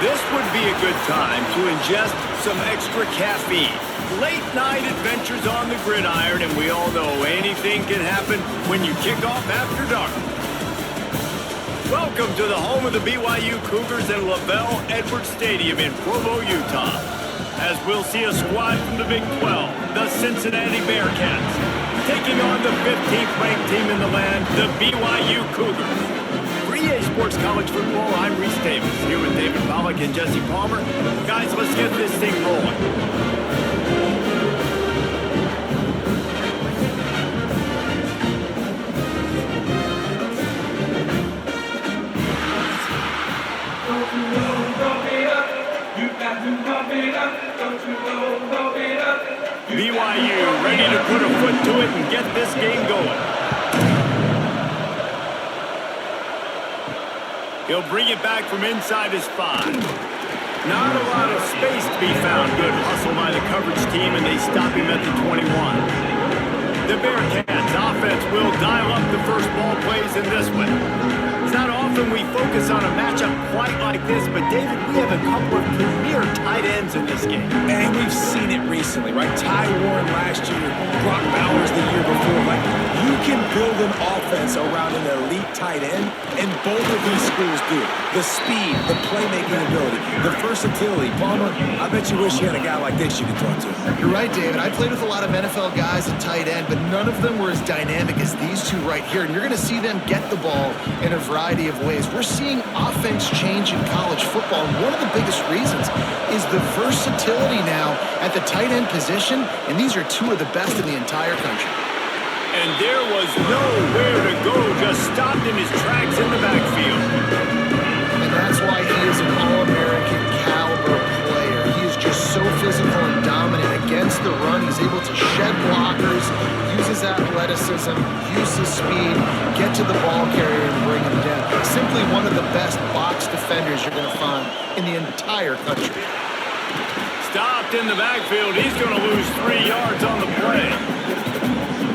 This would be a good time to ingest some extra caffeine. Late night adventures on the gridiron, and we all know anything can happen when you kick off after dark. Welcome to the home of the BYU Cougars at LaBelle Edwards Stadium in Provo, Utah. As we'll see a squad from the Big 12, the Cincinnati Bearcats, taking on the 15th ranked team in the land, the BYU Cougars. For EA Sports College Football, I'm Reese Davis, here with David Pollack and Jesse Palmer. Guys, let's get this thing rolling. BYU ready to put a foot to it and get this game going. He'll bring it back from inside his 5. Not a lot of space to be found. Good hustle by the coverage team, and they stop him at the 21. The Bearcats offense will dial up the first ball plays in this one. It's not often we focus on a matchup quite like this, but David, we have a couple of premier tight ends in this game. And we've seen it recently, right? Ty Warren last year, Brock Bowers the year before. Like, you can build an offense around an elite tight end, and both of these schools do it. The speed, the playmaking ability, the versatility. Palmer, I bet you wish you had a guy like this you could throw to. You're right, David. I played with a lot of NFL guys at tight end, but none of them were as dynamic as these two right here. And you're going to see them get the ball in a variety of ways. We're seeing offense change in college football, and one of the biggest reasons is the versatility now at the tight end position, and these are two of the best in the entire country. And there was nowhere to go, just stopped in his tracks in the backfield. And that's why he is an All-American caliber player. He is just so physical and dominant against the run. He's able to shed blockers, use his athleticism, use his speed, get to the ball carrier and bring him down. Simply one of the best box defenders you're going to find in the entire country. Stopped in the backfield. He's going to lose 3 yards on the play.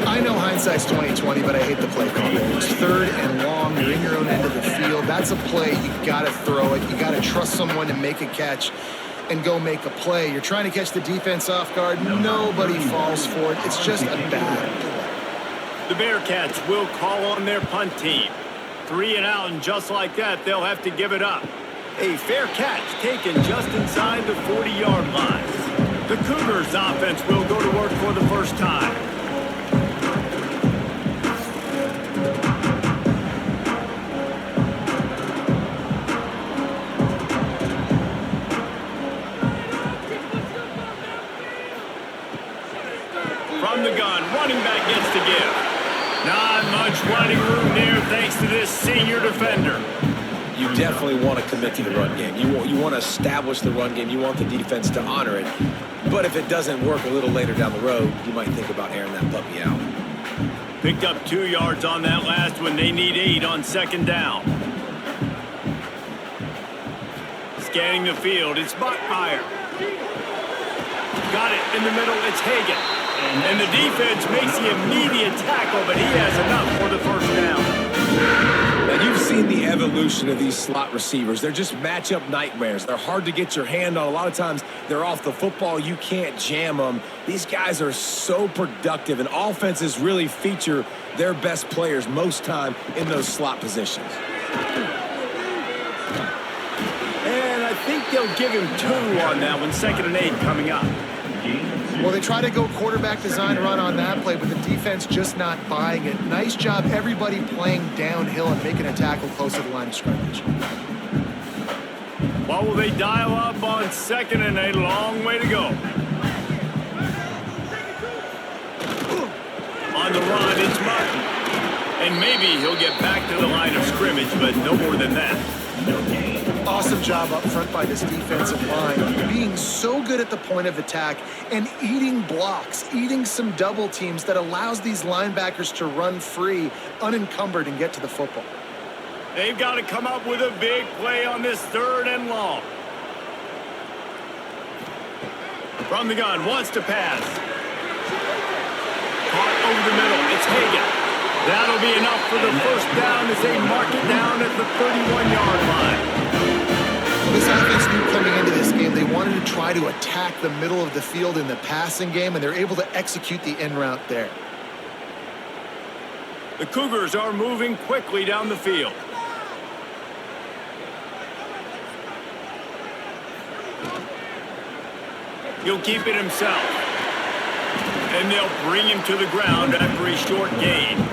I know hindsight's 20/20, but I hate the play call. It's 3rd and long. You're in your own end of the field. That's a play. You got to throw it. You got to trust someone to make a catch and go make a play. You're trying to catch the defense off guard. Nobody falls for it. It's just a bad play. The Bearcats will call on their punt team. 3 and out, and just like that, they'll have to give it up. A fair catch taken just inside the 40-yard line. The Cougars offense will go to work for the first time. From the gun, running back gets to give. Not much running room there thanks to this senior defender. You definitely want to commit to the run game. You want to establish the run game. You want the defense to honor it. But if it doesn't work a little later down the road, you might think about airing that puppy out. Picked up 2 yards on that last one. They need 8 on 2nd down. Scanning the field, it's Buckmeyer. Got it in the middle, it's Hagan. And the defense makes the immediate tackle, but he has enough for the first down. Now, you've seen the evolution of these slot receivers. They're just matchup nightmares. They're hard to get your hand on. A lot of times, they're off the football. You can't jam them. These guys are so productive, and offenses really feature their best players most time in those slot positions. And I think they'll give him 2 on that one. 2nd and 8 coming up. Well, they try to go quarterback design run on that play, but the defense just not buying it. Nice job, everybody playing downhill and making a tackle close to the line of scrimmage. What will they dial up on 2nd and 8? Long way to go. On the run, it's Martin. And maybe he'll get back to the line of scrimmage, but no more than that. Awesome job up front by this defensive line, being so good at the point of attack and eating blocks, eating some double teams that allows these linebackers to run free, unencumbered, and get to the football. They've got to come up with a big play on this 3rd and long. From the gun, wants to pass. Caught over the middle, it's Hagan. That'll be enough for the first down as they mark it down at the 31-yard line. This offense knew try to attack the middle of the field in the passing game, and they're able to execute the in route there. The Cougars are moving quickly down the field. He'll keep it himself. And they'll bring him to the ground after a short gain.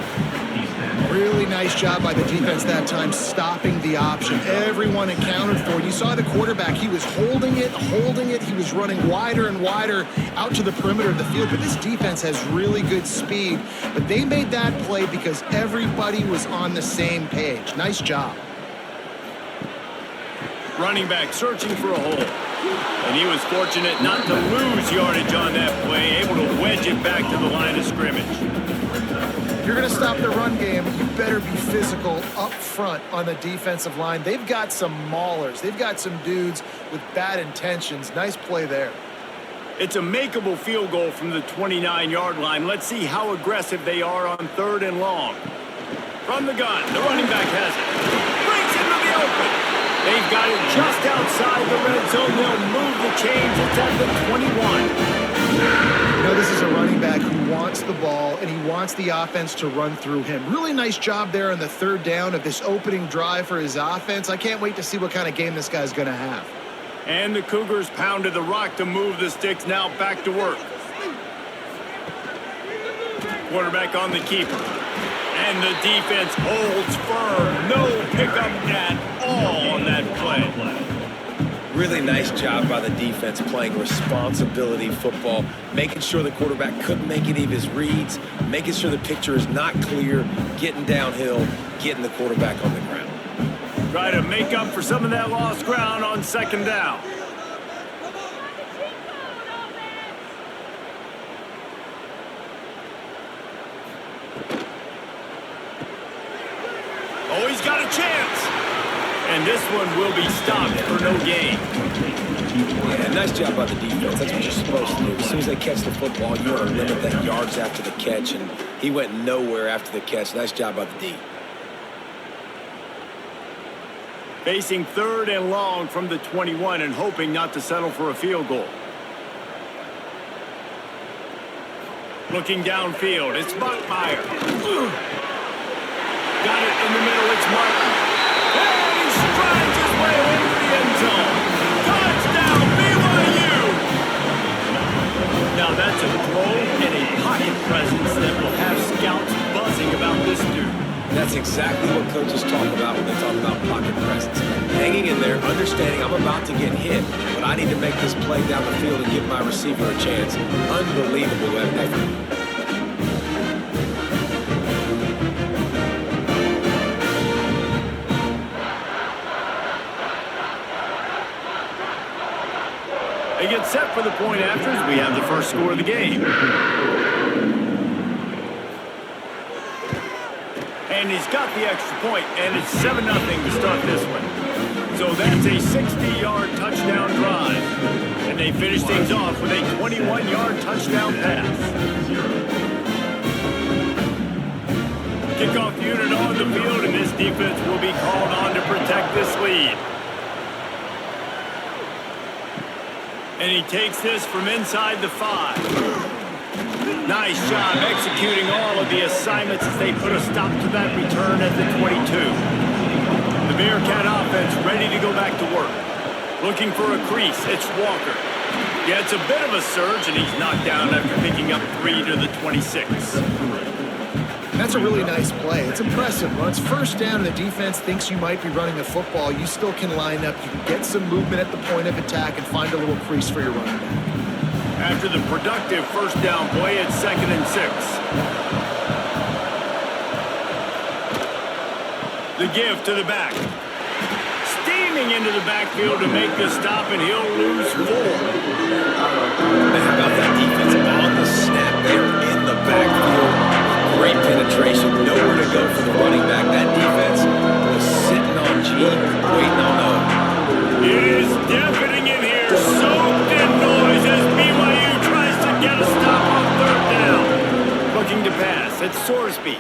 Really nice job by the defense that time, stopping the option. Everyone accounted for it. You saw the quarterback. He was holding it. He was running wider and wider out to the perimeter of the field. But this defense has really good speed. But they made that play because everybody was on the same page. Nice job. Running back searching for a hole. And he was fortunate not to lose yardage on that play, able to wedge it back to the line of scrimmage. If you're going to stop the run game, you better be physical up front on the defensive line. They've got some maulers. They've got some dudes with bad intentions. Nice play there. It's a makeable field goal from the 29-yard line. Let's see how aggressive they are on 3rd and long. From the gun, the running back has it. Breaks into the open. They've got it just outside the red zone. They'll move the chains. It's at the 21. You know, this is a running back who wants the ball, and he wants the offense to run through him. Really nice job there on the 3rd down of this opening drive for his offense. I can't wait to see what kind of game this guy's going to have. And the Cougars pounded the rock to move the sticks. Now back to work. Quarterback on the keeper. And the defense holds firm. No pickup at all on that play. Really nice job by the defense playing responsibility football, making sure the quarterback couldn't make any of his reads, making sure the picture is not clear, getting downhill, getting the quarterback on the ground. Try to make up for some of that lost ground on 2nd down. Oh, he's got a chance. And this one will be stopped for no gain. Yeah, nice job by the defense. That's what you're supposed to do. As soon as they catch the football, you want to limit that yards after the catch, and he went nowhere after the catch. Nice job by the D. Facing 3rd and long from the 21 and hoping not to settle for a field goal. Looking downfield, it's Bachmeyer. Got it in the middle, it's Martin. And he strides his way into the end zone. Touchdown, BYU! Now that's a throw and a pocket presence that will have scouts buzzing about this dude. That's exactly what coaches talk about when they talk about pocket presence. Hanging in there, understanding I'm about to get hit, but I need to make this play down the field and give my receiver a chance. Unbelievable effort. They get set for the point afters. We have the first score of the game. And he's got the extra point, and it's 7-0 to start this one. So that's a 60-yard touchdown drive. And they finish things off with a 21-yard touchdown pass. Kickoff unit on the field, and this defense will be called on to protect this lead. And he takes this from inside the 5. Nice job executing all of the assignments as they put a stop to that return at the 22. The Bearcat offense ready to go back to work. Looking for a crease, it's Walker. Yeah, it's a bit of a surge, and he's knocked down after picking up 3 to the 26. That's a really nice play. It's impressive. When it's 1st down and the defense thinks you might be running the football, you still can line up. You can get some movement at the point of attack and find a little crease for your running back. After the productive 1st down play, it's 2nd and 6. The give to the back. Steaming into the backfield to make the stop, and he'll lose 4. How about that defense on the snap? They're in the backfield. Great penetration, nowhere to go for the running back. That defense was sitting on G, waiting on O. It is deafening in here, soaked in noise as BYU tries to get a stop on 3rd down. Looking to pass, it's Sorsby.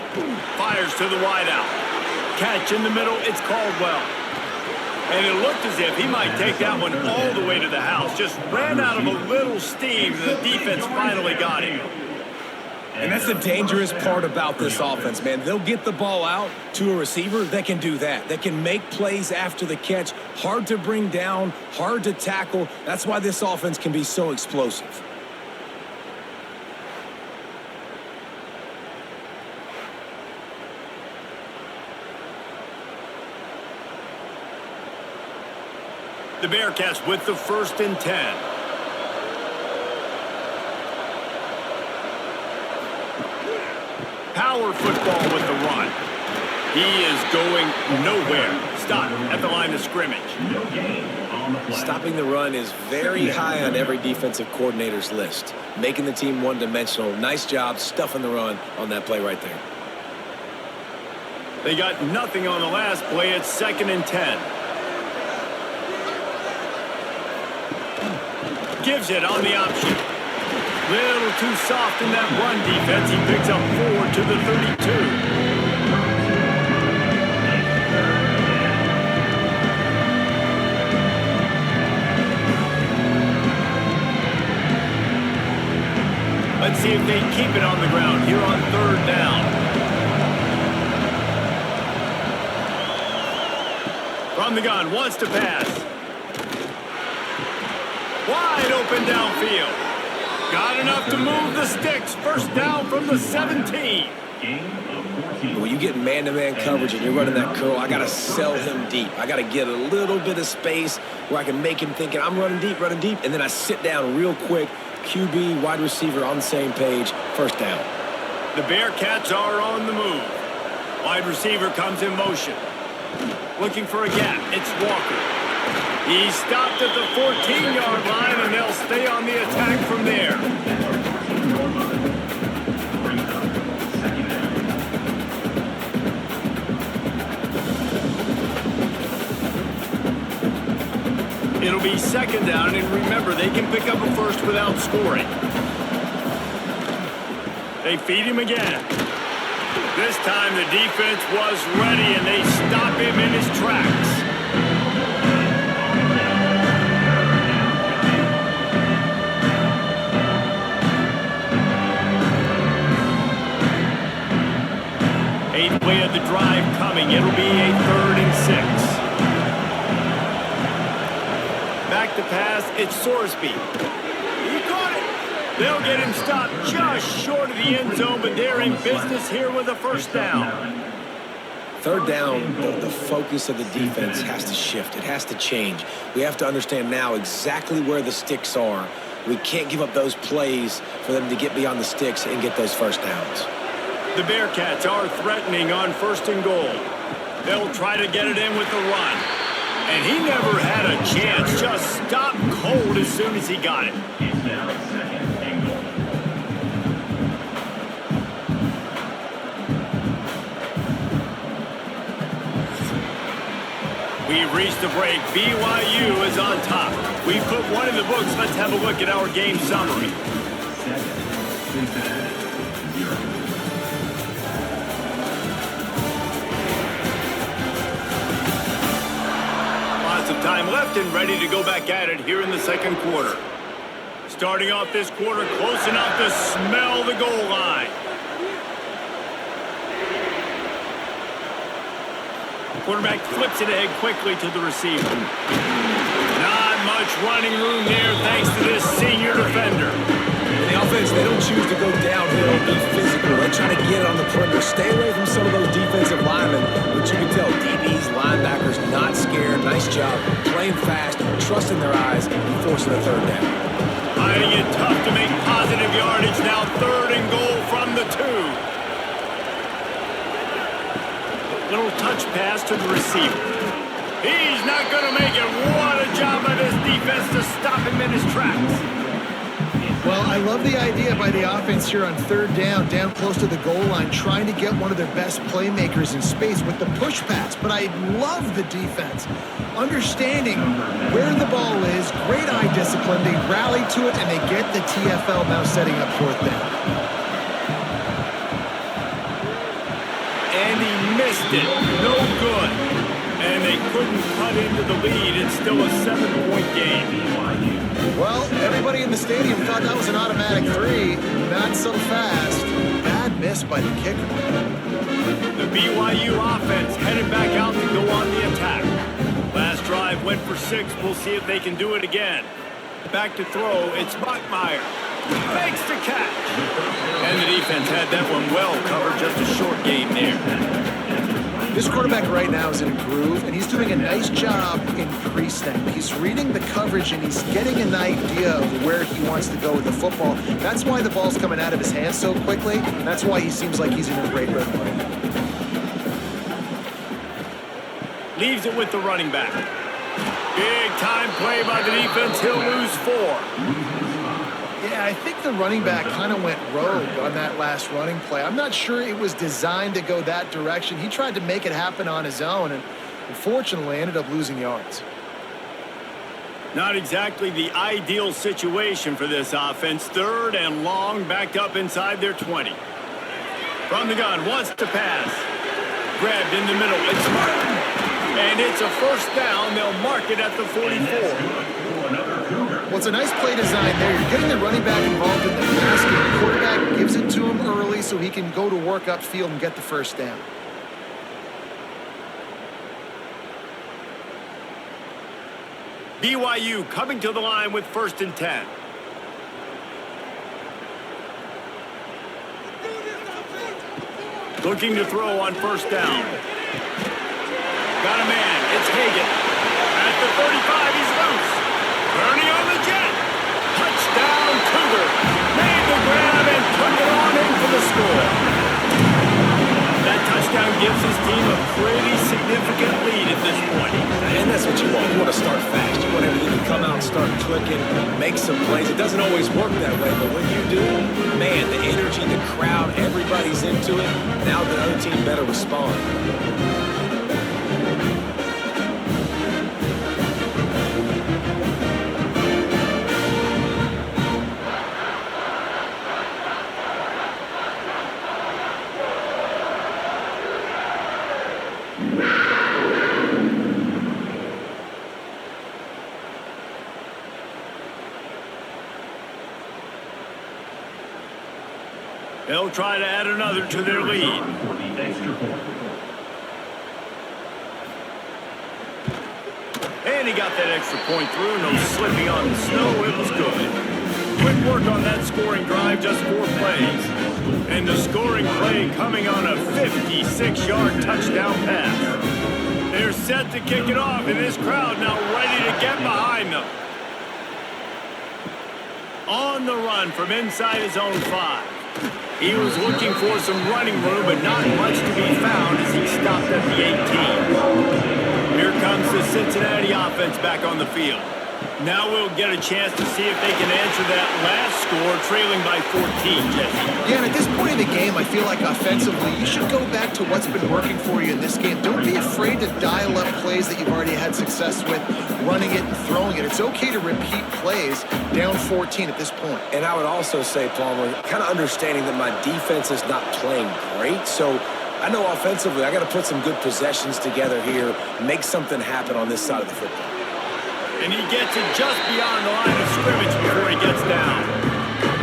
Fires to the wideout. Catch in the middle, it's Caldwell. And it looked as if he might take that one all the way to the house. Just ran out of a little steam, and the defense finally got him. And that's the dangerous part about this offense, man. They'll get the ball out to a receiver that can do that. That can make plays after the catch. Hard to bring down, hard to tackle. That's why this offense can be so explosive. The Bearcats with the 1st and 10. Power football with the run. He is going nowhere. Stop at the line of scrimmage. Stopping the run is very high on every defensive coordinator's list. Making the team one-dimensional. Nice job stuffing the run on that play right there. They got nothing on the last play. It's 2nd and 10. Gives it on the option. Little too soft in that run defense. He picks up 4 to the 32. Let's see if they keep it on the ground here on 3rd down. From the gun, wants to pass. Wide open downfield. Got enough to move the sticks. 1st down from the 17. When you get man-to-man coverage and you're running that curl, I got to sell him deep. I got to get a little bit of space where I can make him thinking I'm running deep, and then I sit down real quick. QB, wide receiver on the same page. 1st down. The Bearcats are on the move. Wide receiver comes in motion. Looking for a gap. It's Walker. He stopped at the 14-yard line, and they'll stay on the attack from there. It'll be 2nd down, and remember, they can pick up a 1st without scoring. They feed him again. This time the defense was ready, and they stop him in his tracks. Eighth play of the drive coming. It'll be a 3rd and 6. Back to pass. It's Sorsby. He caught it. They'll get him stopped just short of the end zone, but they're in business here with a 1st down. 3rd down, the focus of the defense has to shift. It has to change. We have to understand now exactly where the sticks are. We can't give up those plays for them to get beyond the sticks and get those 1st downs. The Bearcats are threatening on 1st and goal. They'll try to get it in with the run. And he never had a chance. Just stopped cold as soon as he got it. We've reached the break. BYU is on top. We put one in the books. Let's have a look at our game summary. Of time left and ready to go back at it here in the 2nd quarter. Starting off this quarter close enough to smell the goal line. Quarterback flips it ahead quickly to the receiver. Not much running room there thanks to this senior defender. In the offense, they don't choose to go downhill, be physical. They try to get it on the perimeter, stay away from some of those defensive linemen, which you can tell, DBs, linebackers, not scared. Nice job, playing fast, trusting their eyes, and forcing a 3rd down. Finding it tough to make positive yardage. Now 3rd and goal from the 2. Little touch pass to the receiver. He's not going to make it. What a job by this defense to stop him in his tracks. Well, I love the idea by the offense here on 3rd down close to the goal line, trying to get one of their best playmakers in space with the push pass. But I love the defense, understanding where the ball is, great eye discipline. They rally to it, and they get the TFL now setting up 4th down. And he missed it. No good. And they couldn't cut into the lead. It's still a 7-point game. Well, everybody in the stadium thought that was an automatic 3. Not so fast. Bad miss by the kicker. The BYU offense headed back out to go on the attack. Last drive went for 6. We'll see if they can do it again. Back to throw. It's Bachmeier. Fakes the catch. And the defense had that one well covered. Just a short game there. This quarterback right now is in a groove, and he's doing a nice job in pre-snap. He's reading the coverage, and he's getting an idea of where he wants to go with the football. That's why the ball's coming out of his hands so quickly. That's why he seems like he's in a great rhythm right now. Leaves it with the running back. Big time play by the defense. He'll lose 4. Yeah, I think the running back kind of went rogue on that last running play. I'm not sure it was designed to go that direction. He tried to make it happen on his own, and unfortunately ended up losing yards. Not exactly the ideal situation for this offense. 3rd and long, backed up inside their 20. From the gun, wants to pass. Grabbed in the middle. It's Martin. And it's a first down. They'll mark it at the 44. Well, it's a nice play design there. You're getting the running back involved in the pass game. The quarterback gives it to him early so he can go to work upfield and get the first down. BYU coming to the line with 1st and 10. Looking to throw on 1st down. Got a man. It's Hagan. At the 35, he's loose. Bernie on the jet. Touchdown, Cougars. Made the grab and took it on in for the score. That touchdown gives his team a pretty significant lead at this point. And that's what you want. You want to start fast. You want everything to come out and start clicking, make some plays. It doesn't always work that way, but when you do, man, the energy, the crowd, everybody's into it. Now the other team better respond. They'll try to add another to their lead. And he got that extra point through. No slipping on the snow. It was good. Quick work on that scoring drive, just 4 plays. And the scoring play coming on a 56-yard touchdown pass. They're set to kick it off, and this crowd now ready to get behind them. On the run from inside his own 5. He was looking for some running room, but not much to be found as he stopped at the 18. Here comes the Cincinnati offense back on the field. Now we'll get a chance to see if they can answer that last score, trailing by 14, Jesse. Yeah, and at this point in the game, I feel like offensively, you should go back to what's been working for you in this game. Don't be afraid to dial up plays that you've already had success with, running it and throwing it. It's okay to repeat plays down 14 at this point. And I would also say, Palmer, kind of understanding that my defense is not playing great, so I know offensively I got to put some good possessions together here, make something happen on this side of the football. And he gets it just beyond the line of scrimmage before he gets down.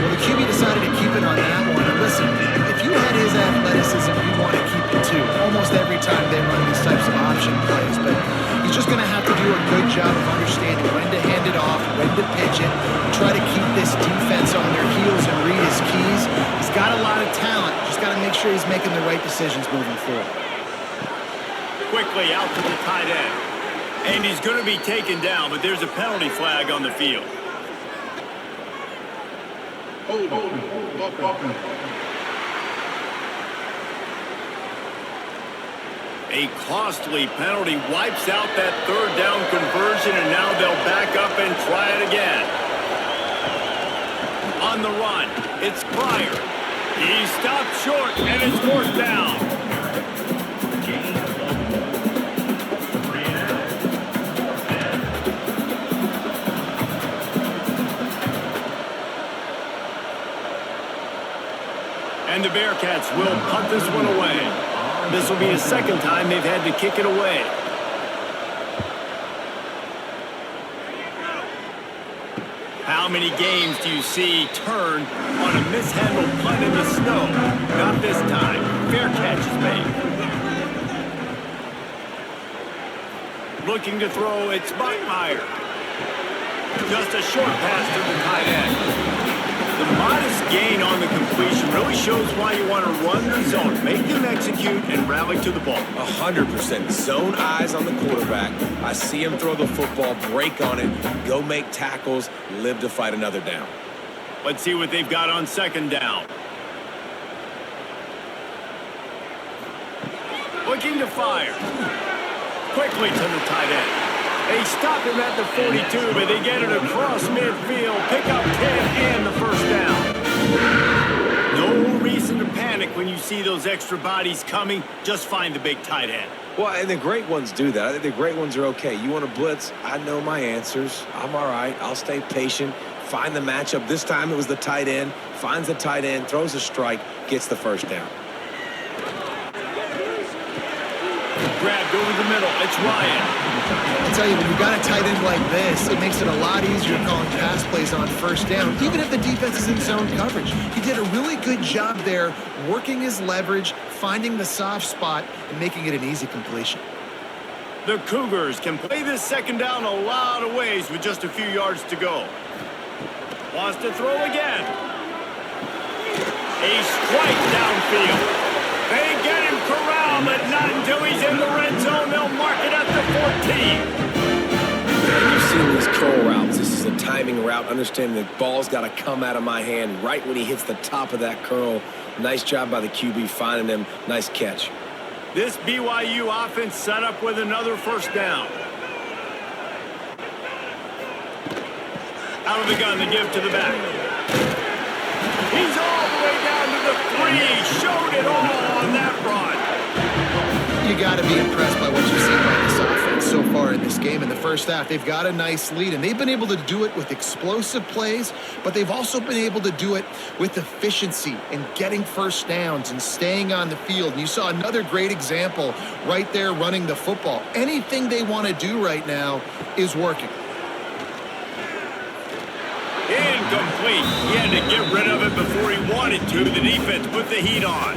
Well, the QB decided to keep it on that one. And listen, if you had his athleticism, you'd want to keep it too. Almost every time they run these types of option plays. But he's just going to have to do a good job of understanding when to hand it off, when to pitch it, and try to keep this defense on their heels and read his keys. He's got a lot of talent. Just got to make sure he's making the right decisions moving forward. Quickly out to the tight end. And he's going to be taken down, but there's a penalty flag on the field. A costly penalty wipes out that 3rd down conversion, and now they'll back up and try it again. On the run, it's Pryor. He stopped short, and it's 4th down. And the Bearcats will punt this one away. This will be the 2nd time they've had to kick it away. How many games do you see turn on a mishandled punt in the snow? Not this time. Fair catch is made. Looking to throw, it's Buckmeyer. Just a short pass to the tight end. The modest gain on the completion really shows why you want to run the zone. Make them execute and rally to the ball. 100%. Zone eyes on the quarterback. I see him throw the football, break on it, go make tackles, live to fight another down. Let's see what they've got on second down. Looking to fire. Quickly to the tight end. They stop him at the 42, but they get it across midfield. Pick up 10 and the first down. No reason to panic when you see those extra bodies coming. Just find the big tight end. Well, and the great ones do that. I think the great ones are okay. You want to blitz? I know my answers. I'm all right. I'll stay patient. Find the matchup. This time it was the tight end. Finds the tight end, throws a strike, gets the first down. Grabbed over the middle. It's Ryan. I tell you, when you've got a tight end like this, it makes it a lot easier calling pass plays on first down, even if the defense is in zone coverage. He did a really good job there, working his leverage, finding the soft spot, and making it an easy completion. The Cougars can play this second down a lot of ways with just a few yards to go. Wants to throw again. A strike downfield. They get him corralled, but not until he's in the red zone. They'll mark it at the 14. And you've seen these curl routes. This is a timing route. Understanding the ball's got to come out of my hand right when he hits the top of that curl. Nice job by the QB finding him. Nice catch. This BYU offense set up with another first down. Out of the gun, the give to the back. He's all the way down to the 3. Showed it all on that run. You got to be impressed by what you've seen by this offense so far in this game. In the first half, they've got a nice lead, and they've been able to do it with explosive plays, but they've also been able to do it with efficiency and getting first downs and staying on the field. And you saw another great example right there running the football. Anything they want to do right now is working. Incomplete. He had to get rid of it before he wanted to. The defense put the heat on.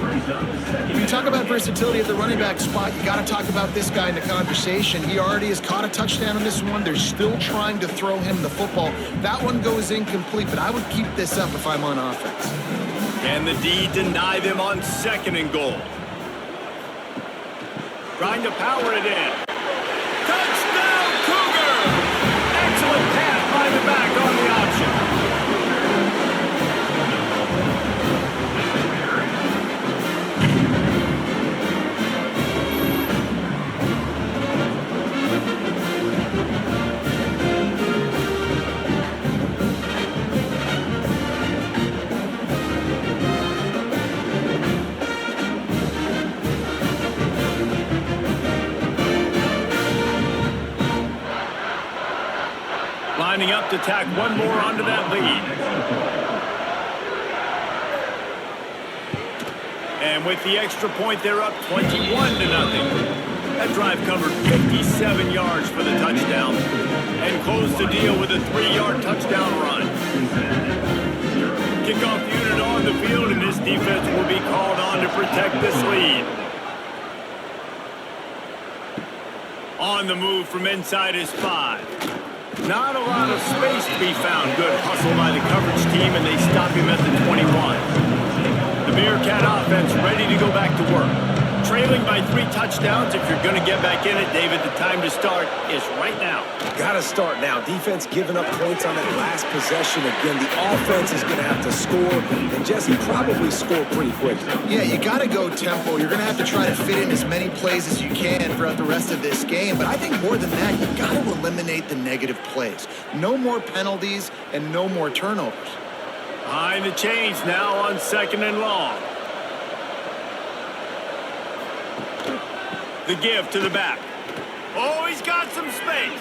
When you talk about versatility at the running back spot, you got to talk about this guy in the conversation. He already has caught a touchdown on this one. They're still trying to throw him the football. That one goes incomplete, but I would keep this up if I'm on offense. Can the D deny them on second and goal? Trying to power it in. Touchdown, Cougar! Excellent pass by the back on the option. Lining up to tack one more onto that lead. And with the extra point, they're up 21-0. That drive covered 57 yards for the touchdown and closed the deal with a 3-yard touchdown run. Kickoff unit on the field, and this defense will be called on to protect this lead. On the move from inside his 5. Not a lot of space to be found. Good hustle by the coverage team, and they stop him at the 21. The Bearcat offense ready to go back to work. Trailing by 3 touchdowns. If you're going to get back in it, David, the time to start is right now. Got to start now. Defense giving up points on that last possession. Again, the offense is going to have to score, and Jesse probably score pretty quickly. Yeah, you got to go tempo. You're going to have to try to fit in as many plays as you can throughout the rest of this game. But I think more than that, you've got to eliminate the negative plays. No more penalties and no more turnovers. Behind the chains now on second and long. The give to the back. Oh, he's got some space.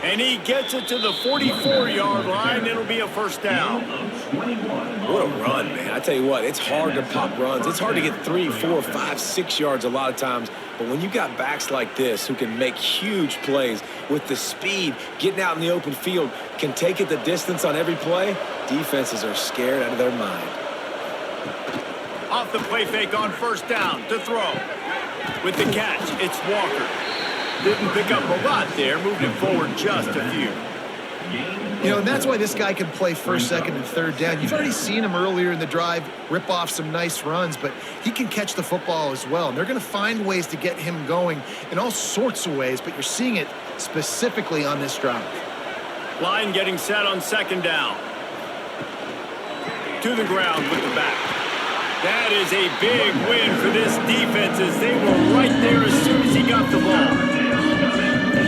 And he gets it to the 44-yard line. It'll be a first down. What a run, man. I tell you what, it's hard to pop runs. It's hard to get 3, 4, 5, 6 yards a lot of times. But when you got backs like this who can make huge plays with the speed, getting out in the open field, can take it the distance on every play, defenses are scared out of their mind. Off the play fake on first down to throw. With the catch, it's Walker. Didn't pick up a lot there, moved it forward just a few. You know, and that's why this guy can play first, second, and third down. You've already seen him earlier in the drive rip off some nice runs, but he can catch the football as well. And they're going to find ways to get him going in all sorts of ways, but you're seeing it specifically on this drive. Line getting set on second down. To the ground with the back. That is a big win for this defense as they were right there as soon as he got the ball.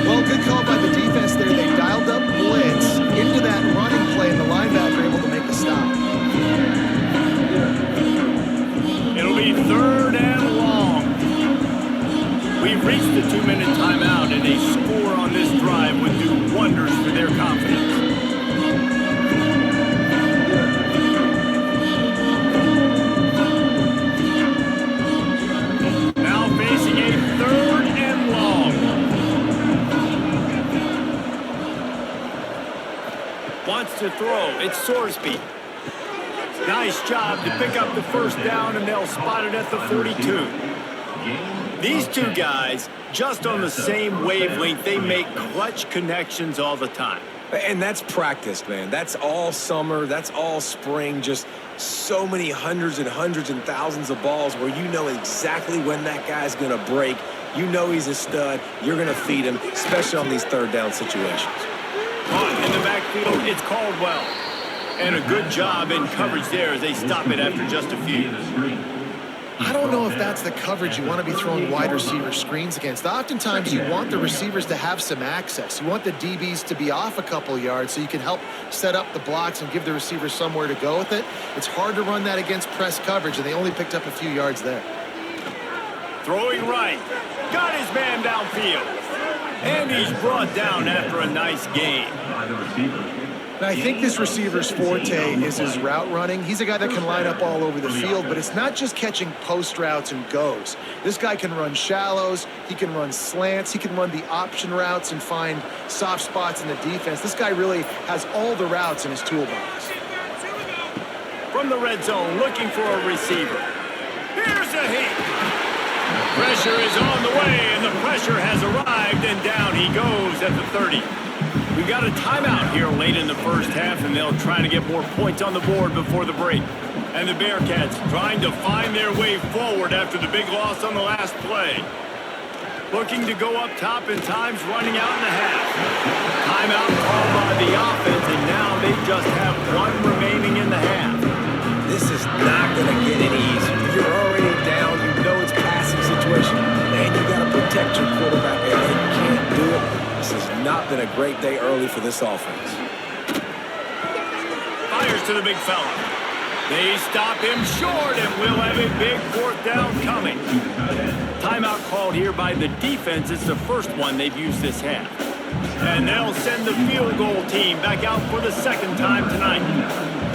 Well, good call by the defense there. They dialed up blitz into that running play, and the linebacker able to make the stop. It'll be third and long. We've reached the 2-minute timeout, and a score on this drive would do wonders for their confidence. Now facing a third and long. Wants to throw. It's Sorsby. Nice job to pick up the first down, and they'll spot it at the 42. These two guys, just on the same wavelength, they make clutch connections all the time. And that's practice, man. That's all summer. That's all spring. Just so many hundreds and thousands of balls where you know exactly when that guy's going to break. You know he's a stud. You're going to feed him, especially on these third down situations. In the backfield, it's Caldwell. And a good job in coverage there as they stop it after just a few. I don't know if that's the coverage you want to be throwing wide receiver screens against. Oftentimes, you want the receivers to have some access. You want the DBs to be off a couple yards so you can help set up the blocks and give the receivers somewhere to go with it. It's hard to run that against press coverage, and they only picked up a few yards there. Throwing right. Got his man downfield. And he's brought down after a nice gain. Now, I think this receiver's forte is his route running. He's a guy that can line up all over the field, but it's not just catching post routes and goes. This guy can run shallows, he can run slants, he can run the option routes and find soft spots in the defense. This guy really has all the routes in his toolbox. From the red zone, looking for a receiver. Here's a hit. Pressure is on the way, and the pressure has arrived, and down he goes at the 30. We've got a timeout here late in the first half, and they'll try to get more points on the board before the break. And the Bearcats trying to find their way forward after the big loss on the last play. Looking to go up top, and time's running out in the half. Timeout called by the offense, and now they just have one remaining in the half. This is not going to get any easier. You're already down. You know it's passing situation, and you got to protect your quarterback, and they can't do it. This has not been a great day early for this offense. Fires to the big fella. They stop him short, and we'll have a big fourth down coming. Timeout called here by the defense. It's the first one they've used this half. And they'll send the field goal team back out for the second time tonight.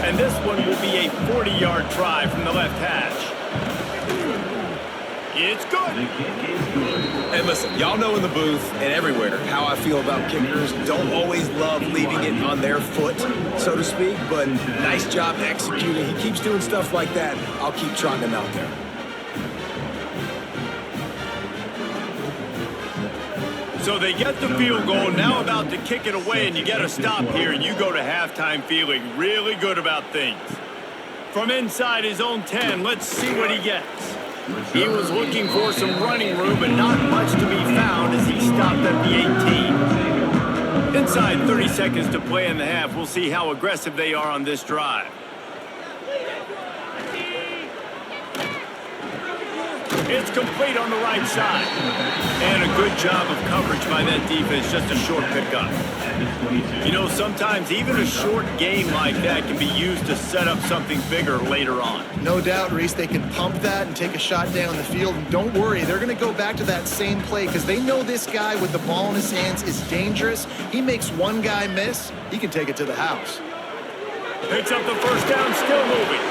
And this one will be a 40-yard try from the left hash. It's good. Hey, listen, y'all know in the booth and everywhere how I feel about kickers. Don't always love leaving it on their foot, so to speak, but nice job executing. He keeps doing stuff like that. I'll keep trotting him out there. So they get the field goal, now about to kick it away, and you get a stop here, and you go to halftime feeling really good about things. From inside his own 10, let's see what he gets. He was looking for some running room, but not much to be found as he stopped at the 18. Inside 30 seconds to play in the half. We'll see how aggressive they are on this drive. It's complete on the right side. And a good job of coverage by that defense, just a short pickup. You know, sometimes even a short game like that can be used to set up something bigger later on. No doubt, Reese, they can pump that and take a shot down the field. And don't worry, they're going to go back to that same play because they know this guy with the ball in his hands is dangerous. He makes one guy miss, he can take it to the house. Picks up the first down, still moving.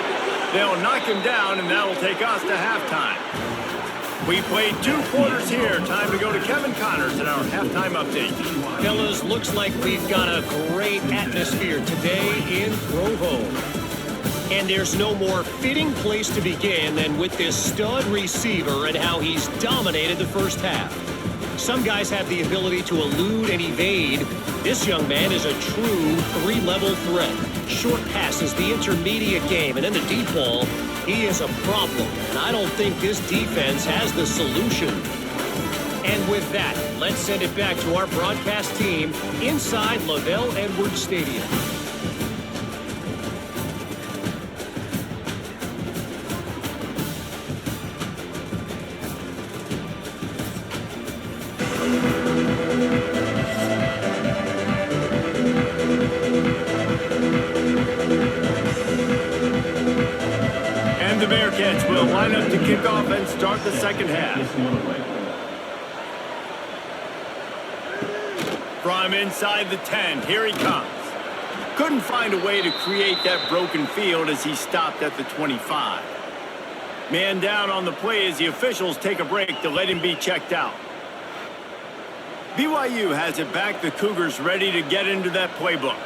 They'll knock him down, and that will take us to halftime. We played 2 quarters here. Time to go to Kevin Connors in our halftime update. Fellas, looks like we've got a great atmosphere today in Provo. And there's no more fitting place to begin than with this stud receiver and how he's dominated the first half. Some guys have the ability to elude and evade. This young man is a true 3-level threat. Short passes, the intermediate game, and then the deep ball. He is a problem, and I don't think this defense has the solution. And with that, let's send it back to our broadcast team inside Lavelle Edwards Stadium. And the Bearcats will line up to kick off and start the second half. From inside the 10, here he comes. Couldn't find a way to create that broken field as he stopped at the 25. Man down on the play as the officials take a break to let him be checked out. BYU has it back. The Cougars ready to get into that playbook.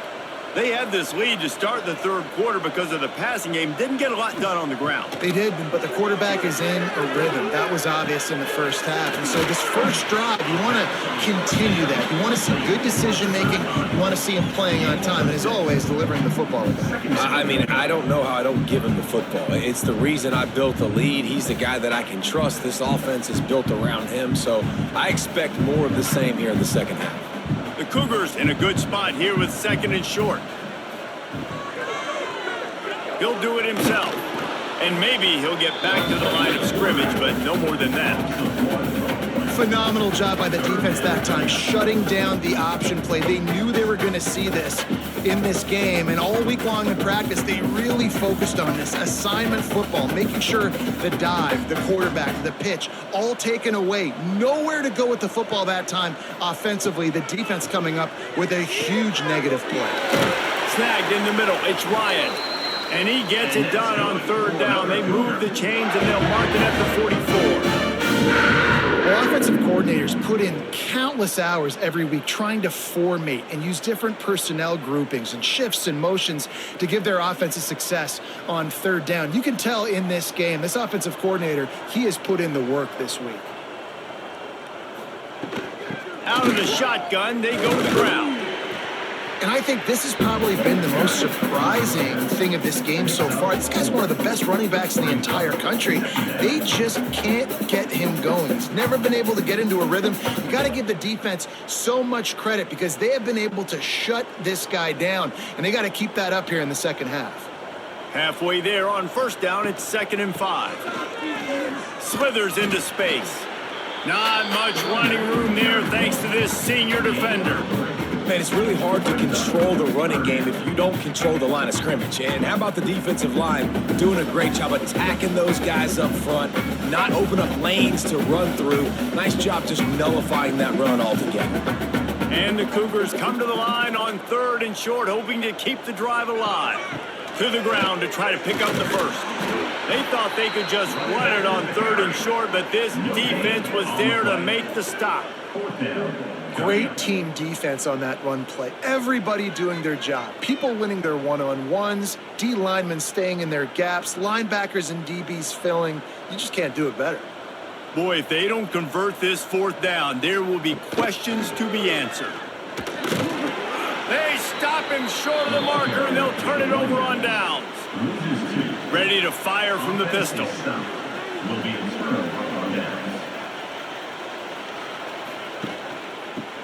They had this lead to start the third quarter because of the passing game. Didn't get a lot done on the ground. They did, but the quarterback is in a rhythm. That was obvious in the first half. And so this first drive, you want to continue that. You want to see good decision-making. You want to see him playing on time. And as always, delivering the football with accuracy. I mean, I don't know how I don't give him the football. It's the reason I built the lead. He's the guy that I can trust. This offense is built around him. So I expect more of the same here in the second half. The Cougars in a good spot here with second and short. He'll do it himself. And maybe he'll get back to the line of scrimmage, but no more than that. Phenomenal job by the defense that time, shutting down the option play. They knew they were going to see this in this game, and all week long in practice, they really focused on this assignment football, making sure the dive, the quarterback, the pitch, all taken away. Nowhere to go with the football that time offensively. The defense coming up with a huge negative play. Snagged in the middle, it's Ryan. And he gets it done on third down. They move the chains, and they'll mark it at the 44. Well, offensive coordinators put in countless hours every week trying to formate and use different personnel groupings and shifts and motions to give their offensive success on third down. You can tell in this game, this offensive coordinator, he has put in the work this week. Out of the shotgun, they go to the ground. And I think this has probably been the most surprising thing of this game so far. This guy's one of the best running backs in the entire country. They just can't get him going. He's never been able to get into a rhythm. You got to give the defense so much credit because they have been able to shut this guy down. And they got to keep that up here in the second half. Halfway there on first down, it's 2nd and 5. Slithers into space. Not much running room there thanks to this senior defender. Man, it's really hard to control the running game if you don't control the line of scrimmage. And how about the defensive line doing a great job attacking those guys up front, not open up lanes to run through. Nice job just nullifying that run altogether. And the Cougars come to the line on third and short, hoping to keep the drive alive. To the ground to try to pick up the first. They thought they could just run it on third and short, but this defense was there to make the stop. Great team defense on that run play. Everybody doing their job. People winning their one-on-ones, D linemen staying in their gaps, linebackers and DBs filling. You just can't do it better. Boy, if they don't convert this fourth down, there will be questions to be answered. They stop him short of the marker, and they'll turn it over on downs. Ready to fire from the pistol.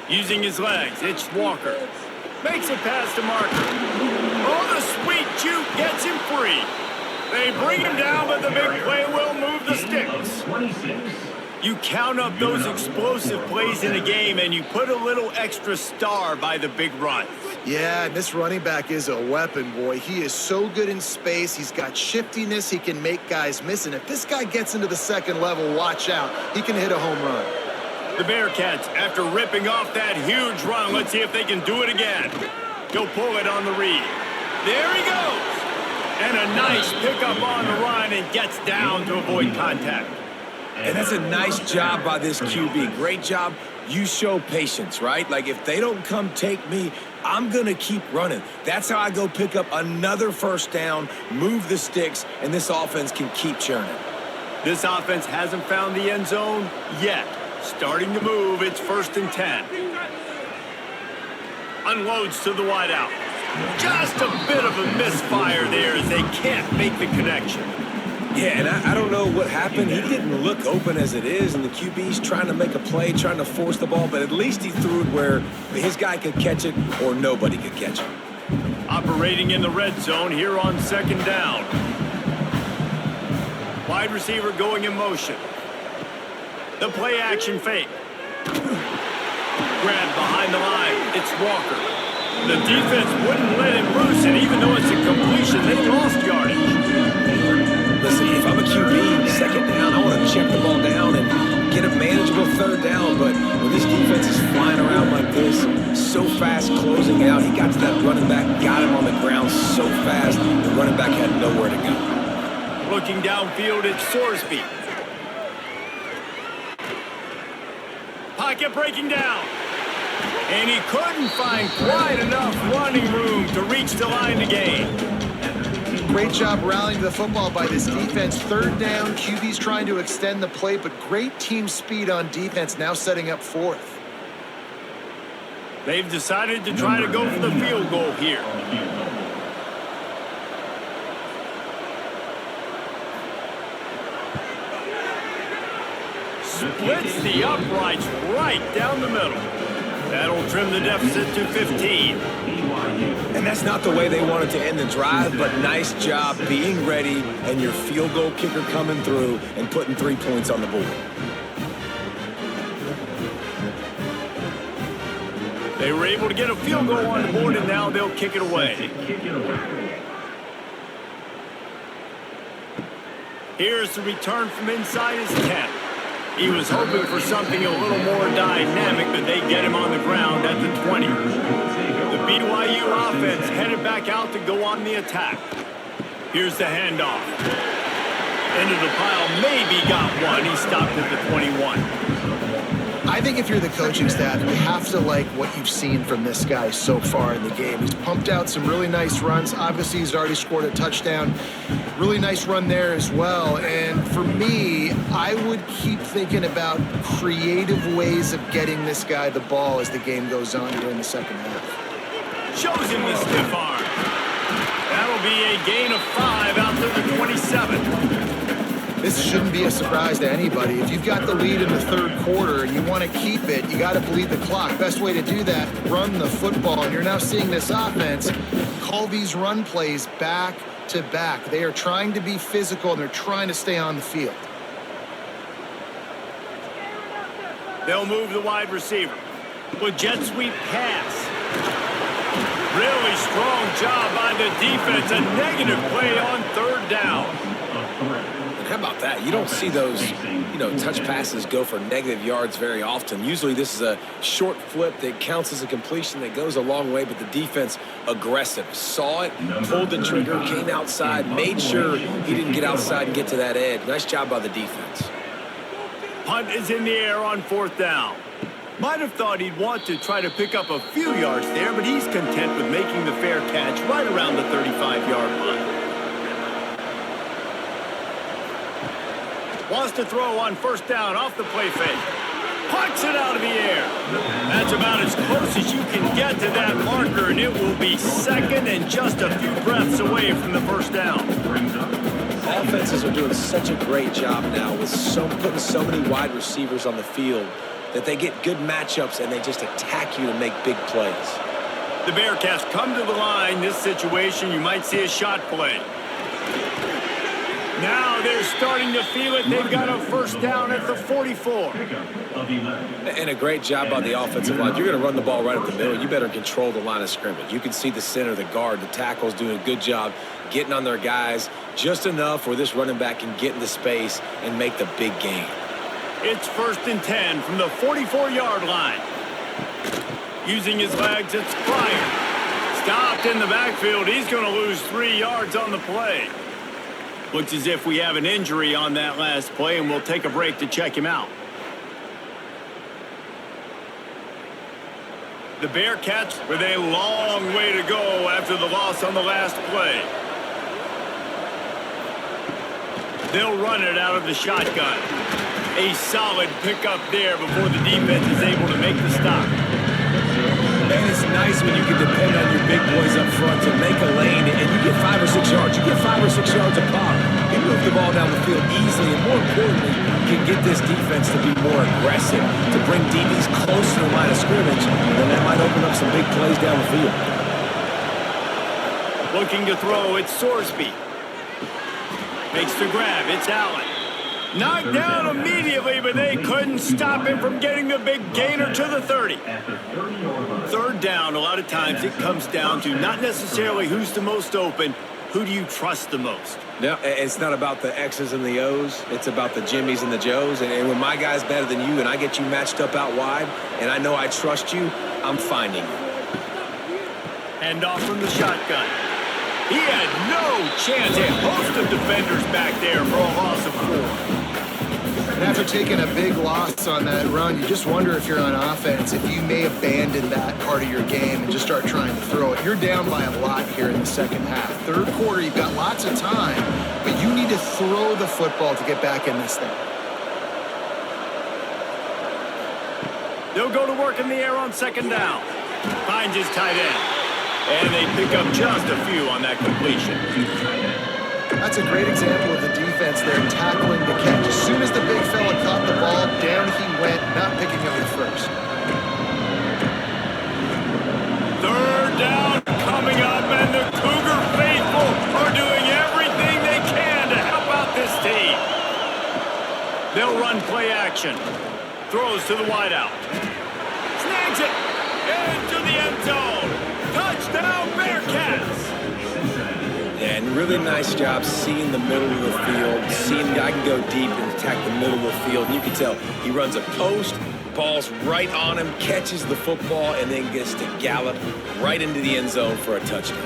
Using his legs, it's Walker. Makes it past the marker. Oh, the sweet juke gets him free. They bring him down, but the big play will move the sticks. You count up those explosive plays in a game, and you put a little extra star by the big runs. Yeah, and this running back is a weapon, boy. He is so good in space. He's got shiftiness. He can make guys miss. And if this guy gets into the second level, watch out. He can hit a home run. The Bearcats, after ripping off that huge run, let's see if they can do it again. He'll pull it on the read. There he goes. And a nice pickup on the run and gets down to avoid contact. And that's a nice job by this QB. Great job. You show patience, right? Like, if they don't come take me, I'm going to keep running. That's how I go pick up another first down, move the sticks, and this offense can keep churning. This offense hasn't found the end zone yet. Starting to move, it's 1st and 10. Unloads to the wideout. Just a bit of a misfire there as they can't make the connection. Yeah, and I don't know what happened. He didn't look open as it is, and the QB's trying to make a play, trying to force the ball, but at least he threw it where his guy could catch it or nobody could catch it. Operating in the red zone here on 2nd down. Wide receiver going in motion. The play action fake. Grabbed behind the line. It's Walker. The defense wouldn't let him loose, and even though it's a completion, they lost yardage. Listen, if I'm a QB, 2nd down, I want to check the ball down and get a manageable 3rd down. But when this defense is flying around like this, so fast closing out, he got to that running back, got him on the ground so fast, the running back had nowhere to go. Looking downfield, it's Sorsby. Pocket breaking down. And he couldn't find quite enough running room to reach the line to gain. Great job rallying the football by this defense. 3rd down, QB's trying to extend the play, but great team speed on defense, now setting up 4th. They've decided to try to go for the field goal here. Splits the uprights right down the middle. That'll trim the deficit to 15. And that's not the way they wanted to end the drive, but nice job being ready and your field goal kicker coming through and putting 3 points on the board. They were able to get a field goal on the board, and now they'll kick it away. Here's the return from inside his 10. He was hoping for something a little more dynamic, but they get him on the ground at the 20. The BYU offense headed back out to go on the attack. Here's the handoff. Into the pile, maybe got one. He stopped at the 21. I think if you're the coaching staff, you have to like what you've seen from this guy so far in the game. He's pumped out some really nice runs. Obviously, he's already scored a touchdown. Really nice run there as well. And for me, I would keep thinking about creative ways of getting this guy the ball as the game goes on during the second half. Shows him the stiff arm. That'll be a gain of 5 out to the 27. This shouldn't be a surprise to anybody. If you've got the lead in the 3rd quarter and you want to keep it, you got to bleed the clock. Best way to do that, run the football. And you're now seeing this offense call these run plays back to back. They are trying to be physical, and they're trying to stay on the field. They'll move the wide receiver. With jet sweep pass. Really strong job by the defense. A negative play on 3rd down. How about that? You don't see those, touch passes go for negative yards very often. Usually this is a short flip that counts as a completion that goes a long way, but the defense aggressive. Saw it, pulled the trigger, came outside, made sure he didn't get outside and get to that edge. Nice job by the defense. Punt is in the air on 4th down. Might have thought he'd want to try to pick up a few yards there, but he's content with making the fair catch right around the 35-yard line. Wants to throw on 1st down off the play fake. Punts it out of the air. That's about as close as you can get to that marker, and it will be 2nd and just a few breaths away from the 1st down. Offenses are doing such a great job now with putting so many wide receivers on the field that they get good matchups and they just attack you to make big plays. The Bearcats come to the line. This situation, you might see a shot play. Now they're starting to feel it. They've got a first down at the 44. And a great job by the offensive line. You're going to run the ball right up the middle. You better control the line of scrimmage. You can see the center, the guard, the tackle's doing a good job getting on their guys just enough where this running back can get into space and make the big gain. It's 1st and 10 from the 44-yard line. Using his legs, it's Pryor. Stopped in the backfield. He's going to lose 3 yards on the play. Looks as if we have an injury on that last play, and we'll take a break to check him out. The Bearcats with a long way to go after the loss on the last play. They'll run it out of the shotgun. A solid pickup there before the defense is able to make the stop. Man, it's nice when you can depend on your big boys up front to make a lane, and you get 5 or 6 yards. You get 5 or 6 yards a pop. You move the ball down the field easily, and more importantly, can get this defense to be more aggressive, to bring DBs close to the line of scrimmage, and then that might open up some big plays down the field. Looking to throw, it's Sorsby. Makes the grab, it's Allen. Knocked down immediately, but they couldn't stop him from getting the big gainer to the 30. 3rd down, a lot of times it comes down to not necessarily who's the most open, who do you trust the most? No, it's not about the X's and the O's. It's about the Jimmies and the Joes. And when my guy's better than you and I get you matched up out wide and I know I trust you, I'm finding you. Hand off from the shotgun. He had no chance. A host of defenders back there for a loss of 4. And after taking a big loss on that run, you just wonder if you're on offense, if you may abandon that part of your game and just start trying to throw it. You're down by a lot here in the second half. 3rd quarter, you've got lots of time, but you need to throw the football to get back in this thing. They'll go to work in the air on 2nd down. Finds his tight end. And they pick up just a few on that completion. That's a great example of the defense there tackling the catch. As soon as the big fella caught the ball, down he went, not picking up the first. 3rd down coming up, and the Cougar faithful are doing everything they can to help out this team. They'll run play action. Throws to the wideout. Snags it into the end zone. Touchdown, Bearcats! And really nice job seeing the middle of the field, seeing the guy can go deep and attack the middle of the field. And you can tell he runs a post, ball's right on him, catches the football, and then gets to gallop right into the end zone for a touchdown.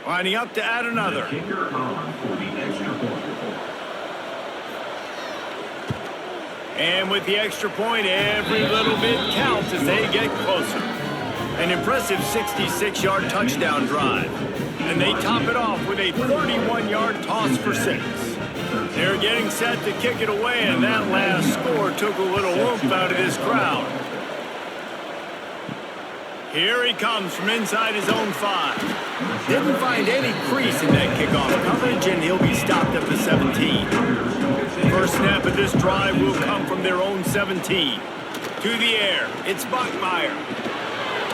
Lining up to add another. And with the extra point, every little bit counts as they get closer. An impressive 66-yard touchdown drive. And they top it off with a 31-yard toss for 6. They're getting set to kick it away, and that last score took a little oomph out of this crowd. Here he comes from inside his own 5. Didn't find any crease in that kickoff coverage, and he'll be stopped at the 17. First snap of this drive will come from their own 17. To the air, it's Bachmeier.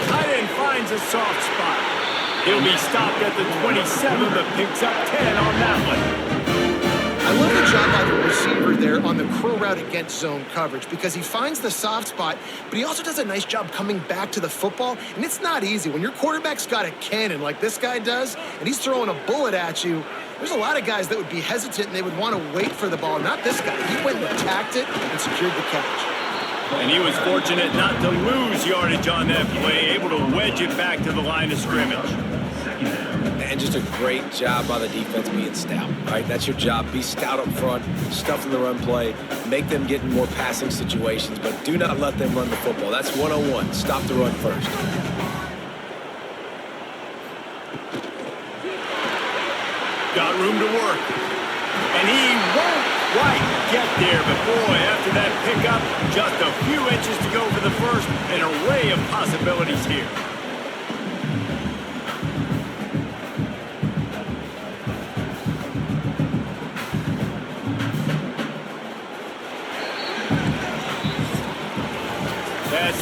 Tight end finds a soft spot. He'll be stopped at the 27, but picks up 10 on that one. I love the job by the receiver there on the curl route against zone coverage because he finds the soft spot, but he also does a nice job coming back to the football, and it's not easy. When your quarterback's got a cannon like this guy does, and he's throwing a bullet at you, there's a lot of guys that would be hesitant and they would want to wait for the ball. Not this guy. He went and attacked it and secured the catch. And he was fortunate not to lose yardage on that play, able to wedge it back to the line of scrimmage. And just a great job by the defense being stout, right? That's your job. Be stout up front, stuff in the run play, make them get in more passing situations, but do not let them run the football. That's 101. Stop the run first. Got room to work. And he won't quite get there, but boy, after that pickup, just a few inches to go for the first. An array of possibilities here.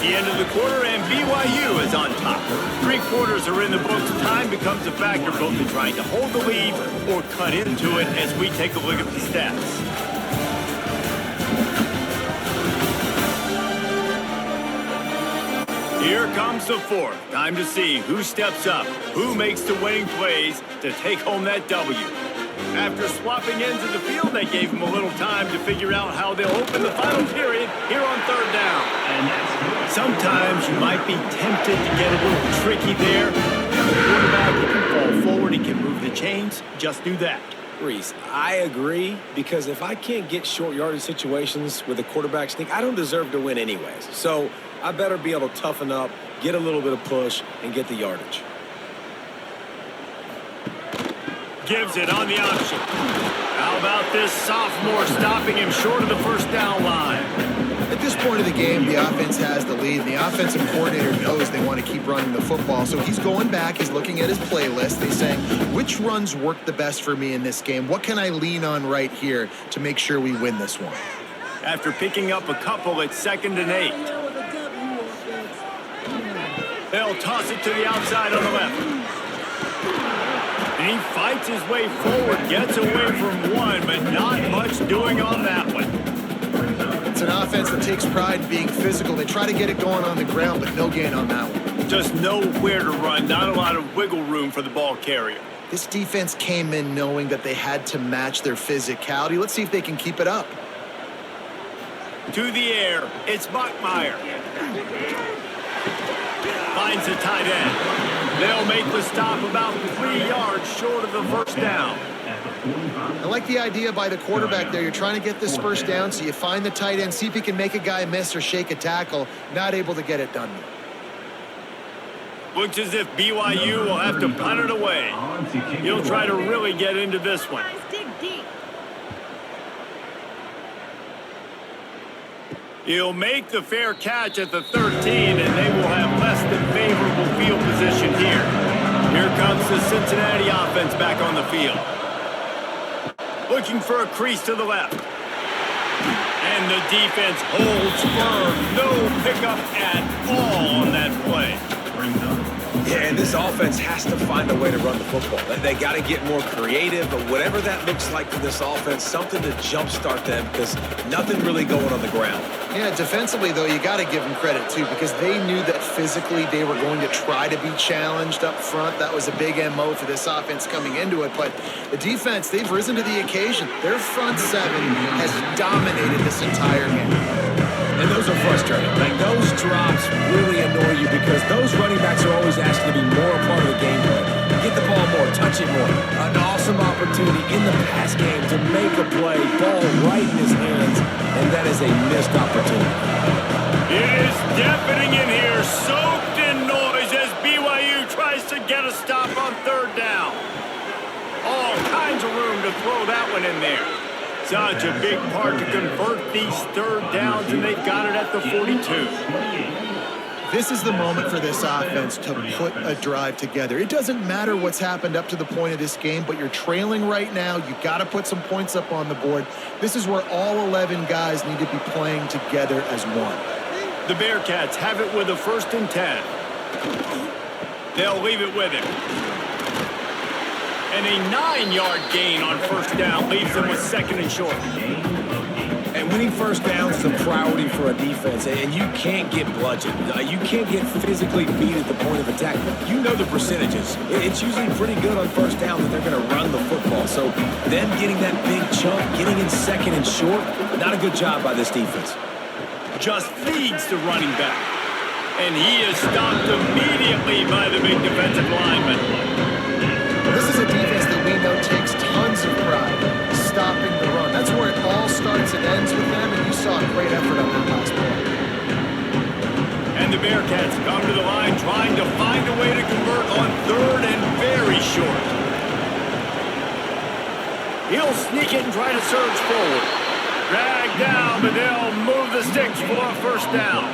the end of the quarter, and BYU is on top. 3 quarters are in the books. Time becomes a factor both in trying to hold the lead or cut into it as we take a look at the stats. Here comes the fourth. Time to see who steps up, who makes the winning plays to take home that W. After swapping ends of the field, they gave him a little time to figure out how they'll open the final period here on 3rd down. Sometimes you might be tempted to get a little tricky there. Now the quarterback, he can fall forward, he can move the chains. Just do that. Reese, I agree, because if I can't get short yardage situations with a quarterback sneak, I don't deserve to win anyways. So I better be able to toughen up, get a little bit of push, and get the yardage. Gives it on the option. How about this sophomore stopping him short of the 1st down line? At this point of the game, the offense has the lead, and the offensive coordinator knows they want to keep running the football. So he's going back, he's looking at his playlist, he's saying, which runs work the best for me in this game? What can I lean on right here to make sure we win this one? After picking up a couple, it's 2nd and 8. They'll toss it to the outside on the left. And he fights his way forward, gets away from one, but not much doing on that one. It's an offense that takes pride in being physical. They try to get it going on the ground, but no gain on that one. Just nowhere to run, not a lot of wiggle room for the ball carrier. This defense came in knowing that they had to match their physicality. Let's see if they can keep it up. To the air, it's Bachmeier. Finds the tight end. They'll make the stop about 3 yards short of the 1st down. I like the idea by the quarterback there. You're trying to get this 1st down, so you find the tight end, see if he can make a guy miss or shake a tackle. Not able to get it done. Looks as if BYU will have to punt it away. He'll try to really get into this one. He'll make the fair catch at the 13, and they will have less than favorable field position here. Here comes the Cincinnati offense back on the field. Looking for a crease to the left. And the defense holds firm. No pickup at all on that play. Yeah, and this offense has to find a way to run the football. They got to get more creative, but whatever that looks like for this offense, something to jumpstart them, because nothing really going on the ground. Yeah, defensively, though, you got to give them credit, too, because they knew that physically they were going to try to be challenged up front. That was a big MO for this offense coming into it, but the defense, they've risen to the occasion. Their front 7 has dominated this entire game. And those are frustrating. Like, those drops really annoy you because those running backs are always asked to be more a part of the game plan. Get the ball more, touch it more. An awesome opportunity in the pass game to make a play, ball right in his hands, and that is a missed opportunity. It is deafening in here, soaked in noise as BYU tries to get a stop on 3rd down. All kinds of room to throw that one in there. Such a big part to convert these 3rd downs, and they've got it at the 42. This is the moment for this offense to put a drive together. It doesn't matter what's happened up to the point of this game, but you're trailing right now. You got to put some points up on the board. This is where all 11 guys need to be playing together as one. The Bearcats have it with a 1st and 10. They'll leave it with him. And a 9-yard gain on 1st down leaves them with 2nd and short. And winning 1st downs is a priority for a defense, and you can't get bludgeoned. You can't get physically beat at the point of attack. You know the percentages. It's usually pretty good on 1st down that they're going to run the football. So them getting that big chunk, getting in 2nd and short, not a good job by this defense. Just feeds the running back. And he is stopped immediately by the big defensive lineman. This is a defense that we know takes tons of pride stopping the run. That's where it all starts and ends with them, and you saw a great effort on that last play. And the Bearcats come to the line trying to find a way to convert on 3rd and very short. He'll sneak it and try to surge forward. Drag down, but they'll move the sticks for a 1st down.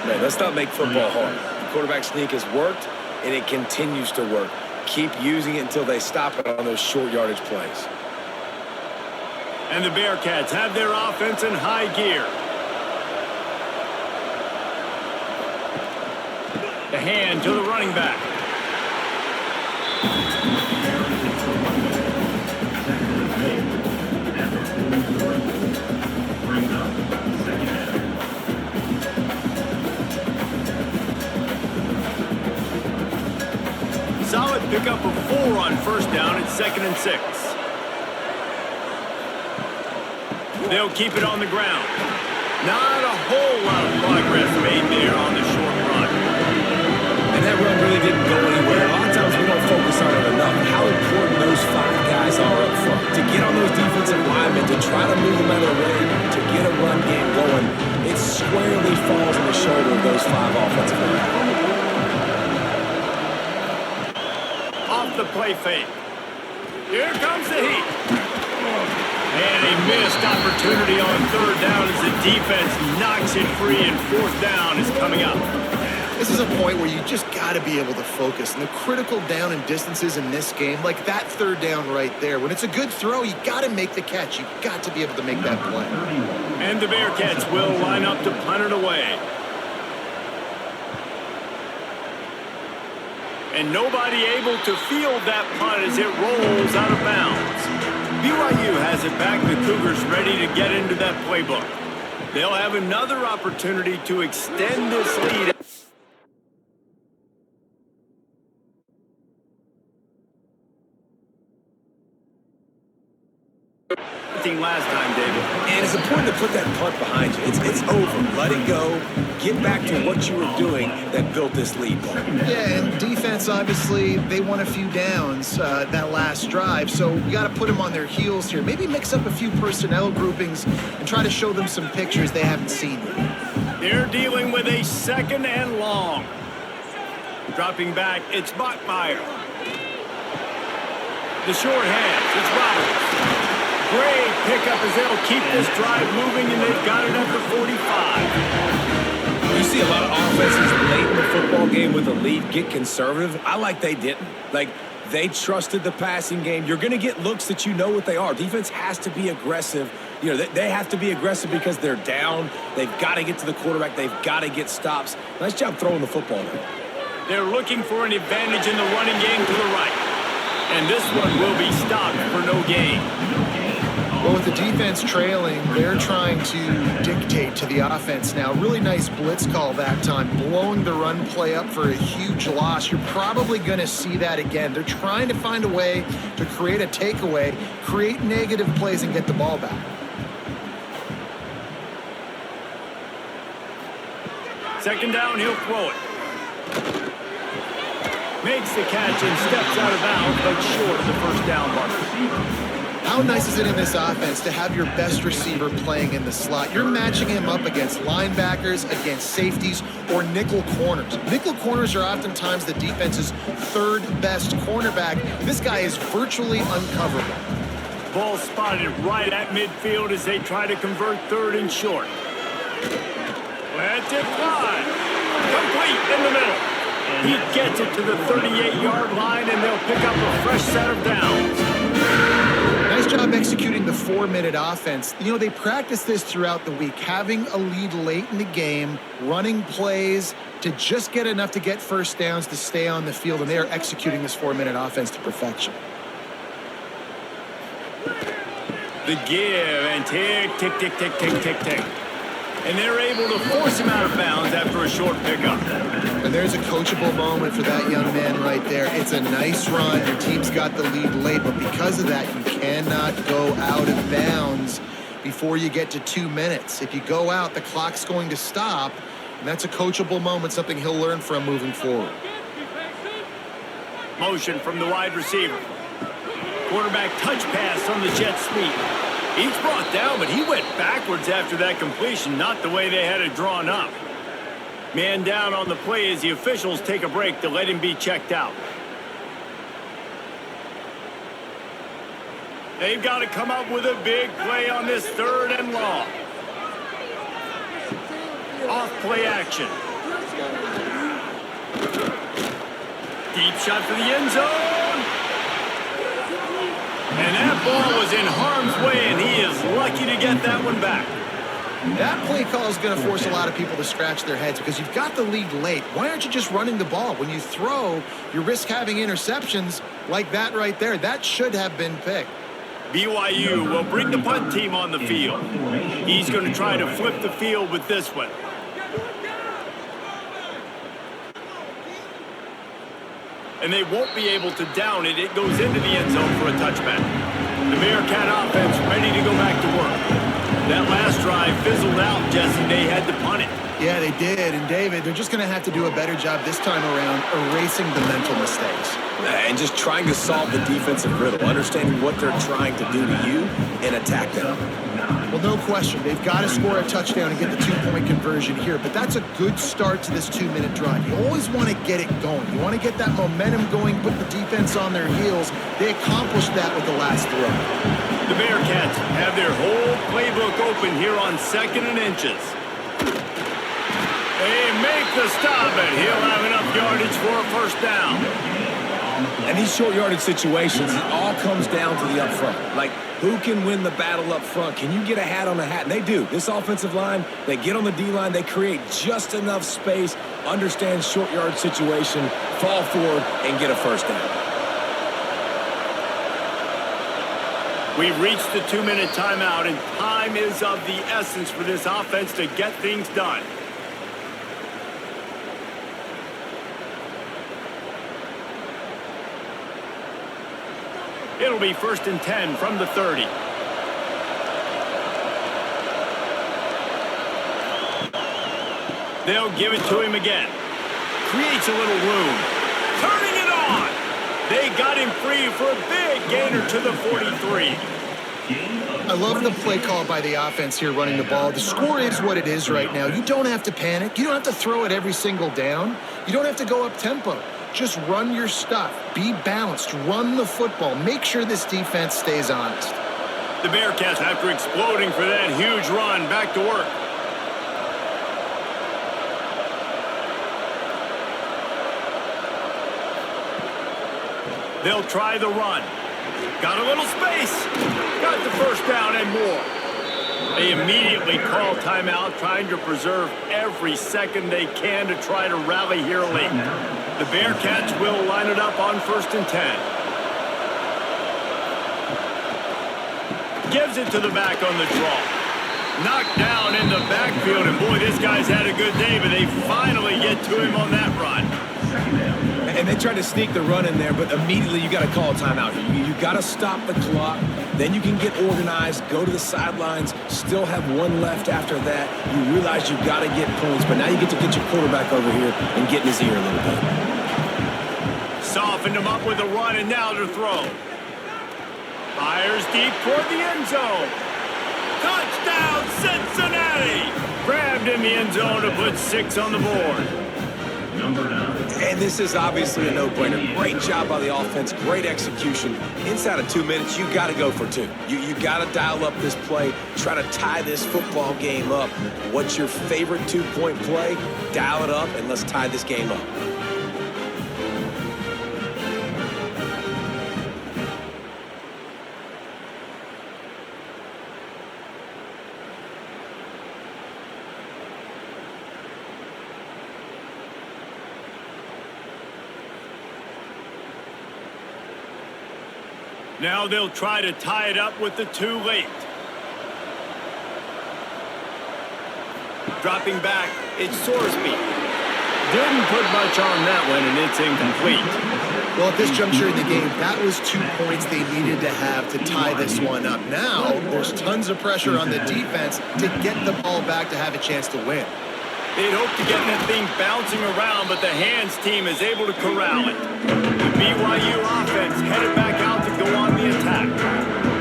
Man, let's not make football hard. The quarterback sneak has worked, and it continues to work. Keep using it until they stop it on those short yardage plays. And the Bearcats have their offense in high gear. The hand to the running back. Solid pickup of 4 on first down at 2nd and 6. They'll keep it on the ground. Not a whole lot of progress made there on the short run. And that run really didn't go anywhere. A lot of times we don't focus on it enough. How important those 5 guys are up front. To get on those defensive linemen, to try to move them out of the way, to get a run game going, it squarely falls on the shoulder of those 5 offensive linemen. Off the play fake. Here comes the heat. And a missed opportunity on 3rd down as the defense knocks it free, and 4th down is coming up. This is a point where you just got to be able to focus. And the critical down and distances in this game, like that 3rd down right there, when it's a good throw, you got to make the catch. You got to be able to make that play. And the Bearcats will line up to punt it away. And nobody able to field that punt as it rolls out of bounds. BYU has it back. The Cougars ready to get into that playbook. They'll have another opportunity to extend this lead. Last time, David. And it's important to put that punt behind you. It's over. Let it go. Get back to what you were doing that built this lead. Yeah, and defense, obviously, they won a few downs that last drive, so you got to put them on their heels here. Maybe mix up a few personnel groupings and try to show them some pictures they haven't seen yet. They're dealing with a 2nd and long. Dropping back, it's Bachmeyer. The short hands, it's Roberts. Great pickup as they'll keep this drive moving, and they've got it at the 45. You see a lot of offenses late in the football game with a lead get conservative. I like they didn't. Like, they trusted the passing game. You're going to get looks that you know what they are. Defense has to be aggressive. You know, they have to be aggressive because they're down. They've got to get to the quarterback. They've got to get stops. Nice job throwing the football there. They're looking for an advantage in the running game to the right. And this one will be stopped for no gain. Well, with the defense trailing, they're trying to dictate to the offense now. Really nice blitz call that time, blowing the run play up for a huge loss. You're probably going to see that again. They're trying to find a way to create a takeaway, create negative plays, and get the ball back. Second down, he'll throw it. Makes the catch and steps out of bounds, but short of the first down marker. How nice is it in this offense to have your best receiver playing in the slot? You're matching him up against linebackers, against safeties, or nickel corners. Nickel corners are oftentimes the defense's 3rd best cornerback. This guy is virtually uncoverable. Ball spotted right at midfield as they try to convert 3rd and short. Let it fly. Complete in the middle. He gets it to the 38-yard line, and they'll pick up a fresh set of downs. Nice job executing the 4-minute offense. You know, they practice this throughout the week, having a lead late in the game, running plays to just get enough to get first downs to stay on the field, and they are executing this 4-minute offense to perfection. The give and tick, tick, tick, tick, tick, tick, tick. And they're able to force him out of bounds after a short pickup. And there's a coachable moment for that young man right there. It's a nice run. Your team's got the lead late, but because of that, you cannot go out of bounds before you get to 2 minutes. If you go out, the clock's going to stop, and that's a coachable moment, something he'll learn from moving forward. Motion from the wide receiver. Quarterback touch pass on the jet sweep. He's brought down, but he went backwards after that completion, not the way they had it drawn up. Man down on the play as the officials take a break to let him be checked out. They've got to come up with a big play on this 3rd and long. Off play action. Deep shot for the end zone. And that ball was in harm's way, and he is lucky to get that one back. That play call is going to force a lot of people to scratch their heads because you've got the lead late. Why aren't you just running the ball? When you throw, you risk having interceptions like that right there. That should have been picked. BYU will bring the punt team on the field. He's going to try to flip the field with this one. And they won't be able to down it. It goes into the end zone for a touchback. The Bearcat offense ready to go back to work. That last drive fizzled out, Jesse. They had to punt it. Yeah, they did. And, David, they're just going to have to do a better job this time around erasing the mental mistakes. And just trying to solve the defensive riddle, understanding what they're trying to do to you and attack them. Well, no question. They've got to score a touchdown and get the two-point conversion here. But that's a good start to this 2-minute drive. You always want to get it going. You want to get that momentum going, put the defense on their heels. They accomplished that with the last throw. The Bearcats have their whole playbook open here on 2nd and inches. They make the stop, and he'll have enough yardage for a first down. And these short yardage situations, it all comes down to the up front. Like, who can win the battle up front? Can you get a hat on a hat? And they do. This offensive line, they get on the D-line, they create just enough space, understand short yard situation, fall forward, and get a first down. We've reached the 2-minute timeout, and time is of the essence for this offense to get things done. It'll be 1st and 10 from the 30. They'll give it to him again. Creates a little room. Turning it on. They got him free for a big gainer to the 43. I love the play call by the offense here running the ball. The score is what it is right now. You don't have to panic. You don't have to throw it every single down. You don't have to go up tempo. Just run your stuff. Be balanced. Run the football. Make sure this defense stays honest. The Bearcats, after exploding for that huge run, back to work. They'll try the run. Got a little space. Got the first down and more. They immediately call timeout, trying to preserve every second they can to try to rally here late. The Bearcats will line it up on 1st and 10. Gives it to the back on the draw. Knocked down in the backfield, and boy, this guy's had a good day, but they finally get to him on that run. And they tried to sneak the run in there, but immediately you got to call a timeout. You got to stop the clock. Then you can get organized, go to the sidelines, still have one left after that. You realize you got to get points, but now you get to get your quarterback over here and get in his ear a little bit. Softened him up with a run, and now to throw. Fires deep toward the end zone. Touchdown, Cincinnati! Grabbed in the end zone to put 6 on the board. And this is obviously a no-brainer. Great job by the offense, great execution. Inside of 2 minutes, you got to go for 2. You got to dial up this play, try to tie this football game up. What's your favorite 2-point play? Dial it up, and let's tie this game up. Now they'll try to tie it up with the 2 late. Dropping back, it's Sorsby. Didn't put much on that one, and it's incomplete. Well, at this juncture in the game, that was 2 points they needed to have to tie this one up. Now, there's tons of pressure on the defense to get the ball back to have a chance to win. They'd hope to get that thing bouncing around, but the hands team is able to corral it. The BYU offense headed back out to go on the attack.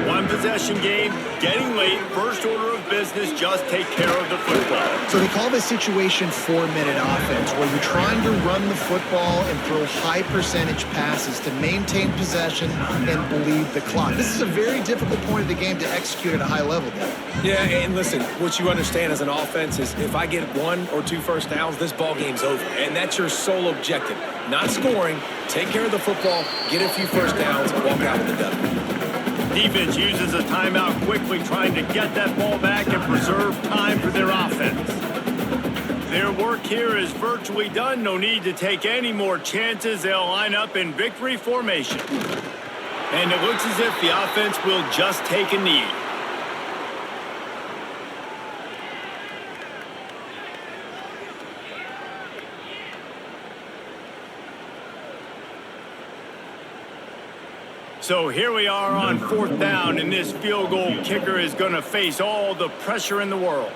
One possession game, getting late, first order of business, just take care of the football. So they call this situation 4-minute offense, where you're trying to run the football and throw high percentage passes to maintain possession and bleed the clock. This is a very difficult point of the game to execute at a high level, Dave. Yeah, and listen, what you understand as an offense is if I get 1 or 2 first downs, this ball game's over. And that's your sole objective. Not scoring, take care of the football, get a few first downs, walk out with the W. Defense uses a timeout quickly, trying to get that ball back and preserve time for their offense. Their work here is virtually done. No need to take any more chances. They'll line up in victory formation. And it looks as if the offense will just take a knee. So here we are on 4th down, and this field goal kicker is going to face all the pressure in the world.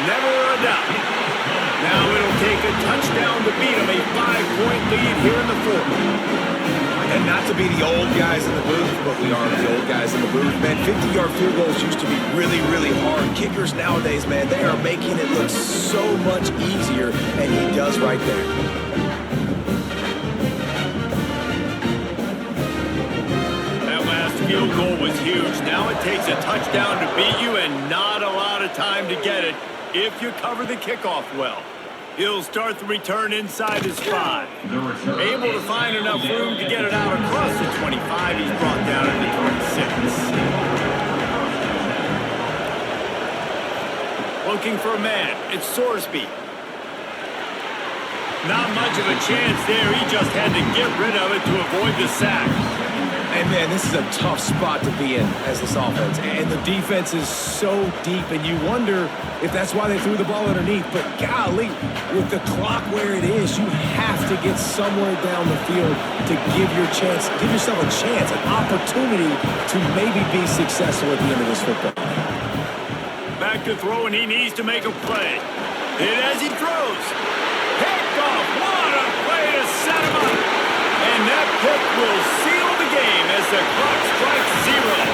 Never a doubt. Now it'll take a touchdown to beat them, a 5-point lead here in the 4th. And not to be the old guys in the booth, but we are the old guys in the booth. Man, 50-yard field goals used to be really, really hard. Kickers nowadays, man, they are making it look so much easier, and he does right there. Field goal was huge. Now it takes a touchdown to beat you and not a lot of time to get it if you cover the kickoff well. He'll start the return inside his 5. Able to find enough room to get it out across the 25. He's brought down at the 26. Looking for a man. It's Sorsby. Not much of a chance there. He just had to get rid of it to avoid the sack. And, man, this is a tough spot to be in as this offense. And the defense is so deep, and you wonder if that's why they threw the ball underneath. But, golly, with the clock where it is, you have to get somewhere down the field to give yourself a chance, an opportunity to maybe be successful at the end of this football. Back to throw, and he needs to make a play. And as he throws, picked off. What a play to set him up. And that pick will seal the game as the clock strikes 0.